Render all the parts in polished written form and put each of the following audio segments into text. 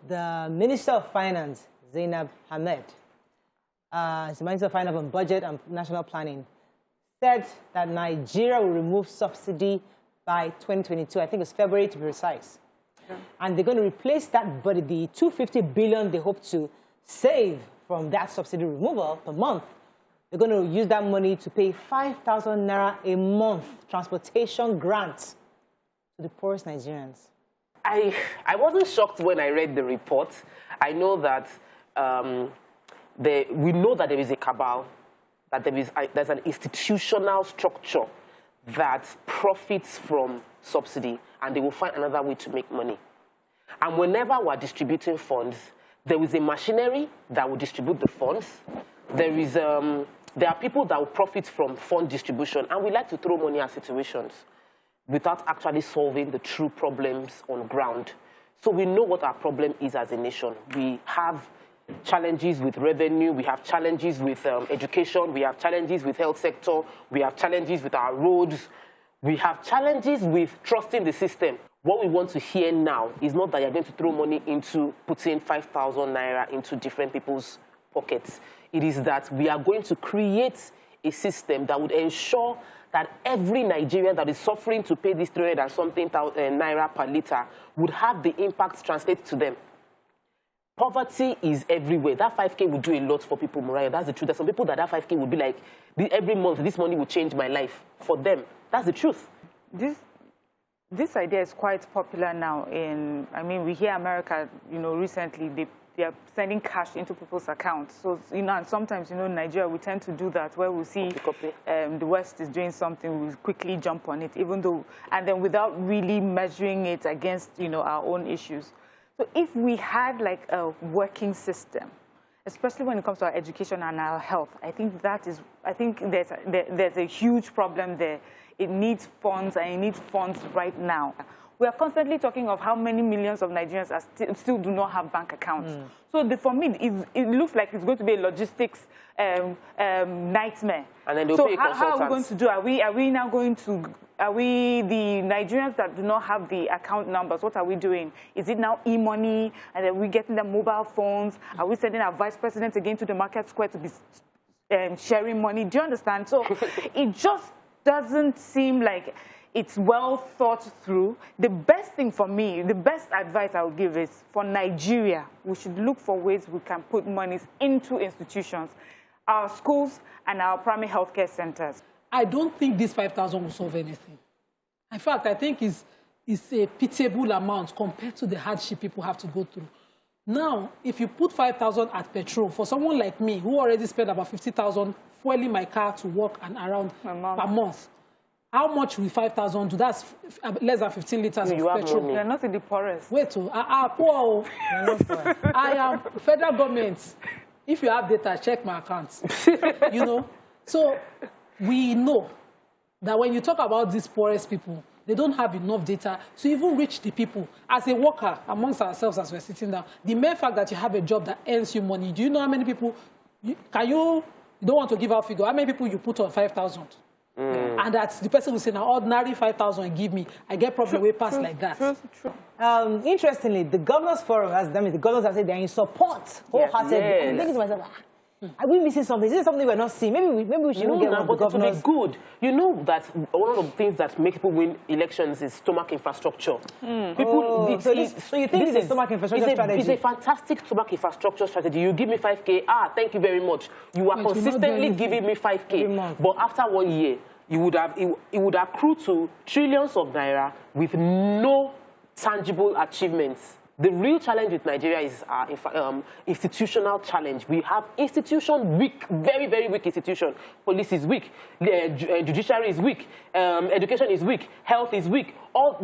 the Minister of Finance, Zainab Ahmed, the Minister of Finance on Budget and National Planning, said that Nigeria will remove subsidy by 2022. I think it's February to be precise. Yeah. And they're going to replace that, but the 250 billion they hope to save from that subsidy removal per month, they're going to use that money to pay 5,000 naira a month transportation grant to the poorest Nigerians. I wasn't shocked when I read the report. I know that we know that there is a cabal, that there's an institutional structure that profits from subsidy, and they will find another way to make money. And whenever we're distributing funds, there is a machinery that will distribute the funds. There are people that will profit from fund distribution, and we like to throw money at situations without actually solving the true problems on ground. So we know what our problem is as a nation. We have challenges with revenue, we have challenges with education, we have challenges with health sector, we have challenges with our roads, we have challenges with trusting the system. What we want to hear now is not that you're going to throw money into putting 5,000 naira into different people's pockets. It is that we are going to create a system that would ensure that every Nigerian that is suffering to pay this 300 and something naira per litre would have the impact translated to them. Poverty is everywhere. That 5K would do a lot for people, Mariah. That's the truth. There's some people that 5K would be like, every month, this money will change my life. For them, that's the truth. This idea is quite popular now I mean, we hear America, recently, they are sending cash into people's accounts. So, and sometimes, in Nigeria, we tend to do that, where we see the West is doing something, we quickly jump on it, even though, and then without really measuring it against, our own issues. So if we had like a working system, especially when it comes to our education and our health, I think there's a huge problem there. It needs funds, and it needs funds right now. We are constantly talking of how many millions of Nigerians still do not have bank accounts. So for me, it looks like it's going to be a logistics nightmare. And then they'll so pay consultants. How are we going to do? Are we now going to? Are we the Nigerians that do not have the account numbers? What are we doing? Is it now e-money? And are we getting the mobile phones? Are we sending our vice president again to the market square to be sharing money? Do you understand? So it just doesn't seem like it's well thought through. The best thing for me, the best advice I would give is for Nigeria, we should look for ways we can put monies into institutions, our schools and our primary healthcare centers. I don't think this 5,000 will solve anything. In fact, I think it's a pitiable amount compared to the hardship people have to go through. Now, if you put 5,000 at petrol, for someone like me, who already spent about 50,000 fueling my car to work and around per month, how much will 5,000 do? That's less than 15 liters of petrol. You're not in the poorest. Wait, poor. I am federal government. If you have data, check my account. So we know that when you talk about these poorest people, they don't have enough data to even reach the people. As a worker, amongst ourselves as we're sitting down, the mere fact that you have a job that earns you money, do you know how many people, you don't want to give out figure, how many people you put on 5,000? And that's the person who say, now ordinary 5,000 give me, I get problem way past like that. True. Interestingly, the governors forum, the governors have said they're in support wholeheartedly. Yes. I'm thinking to myself, are we missing something? Is this something we're not seeing? Maybe we should get one of the governors. It will be good. You know that one of the things that make people win elections is stomach infrastructure. So you think it's a stomach infrastructure strategy? It's a fantastic stomach infrastructure strategy. You give me 5K, thank you very much. You are consistently giving me 5K. But after 1 year, it would accrue to trillions of naira with no tangible achievements. The real challenge with Nigeria is institutional challenge. We have institution weak, very, very weak institution. Police is weak, judiciary is weak, education is weak, health is weak, all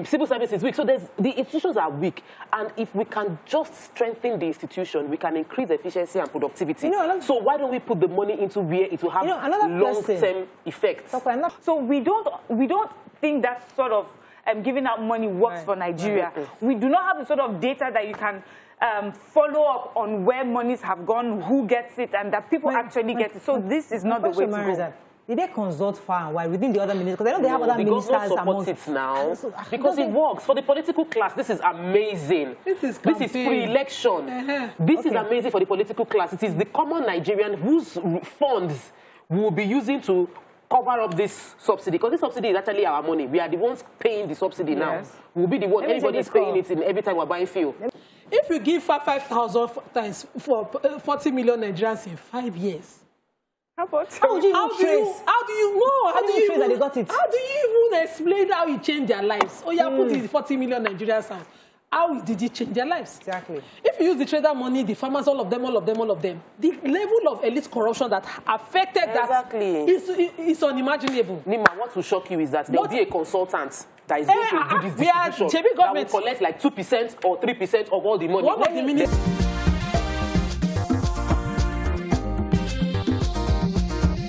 civil service is weak. So the institutions are weak. And if we can just strengthen the institution, we can increase efficiency and productivity. So why don't we put the money into where it will have long-term effects? So we don't think that sort of giving out money works for Nigeria. We do not have the sort of data that you can follow up on where monies have gone, who gets it, and that people actually get it. So this is not the way to go. Did they consult far and wide within the other ministers? Because I know they have other ministers. The government supports it now because it works. For the political class, this is amazing. This is pre-election. This is amazing for the political class. It is the common Nigerian whose funds we will be using to cover up this subsidy. Because this subsidy is actually our money. We are the ones paying the subsidy now. We'll be the one. Everybody is paying it in every time we're buying fuel. If you give 5,000 times for 40 million Nigerians in 5 years, how do you trace that they got it? How do you even explain how you change their lives? Oh, yeah, put the 40 million Nigerians out. How did it change their lives? Exactly. If you use the trader money, the farmers, all of them, the level of elite corruption that affected that is unimaginable. Nima, what will shock you is that there will be a consultant that is going to do this distribution that will collect like 2% or 3% of all the money. What was the minister?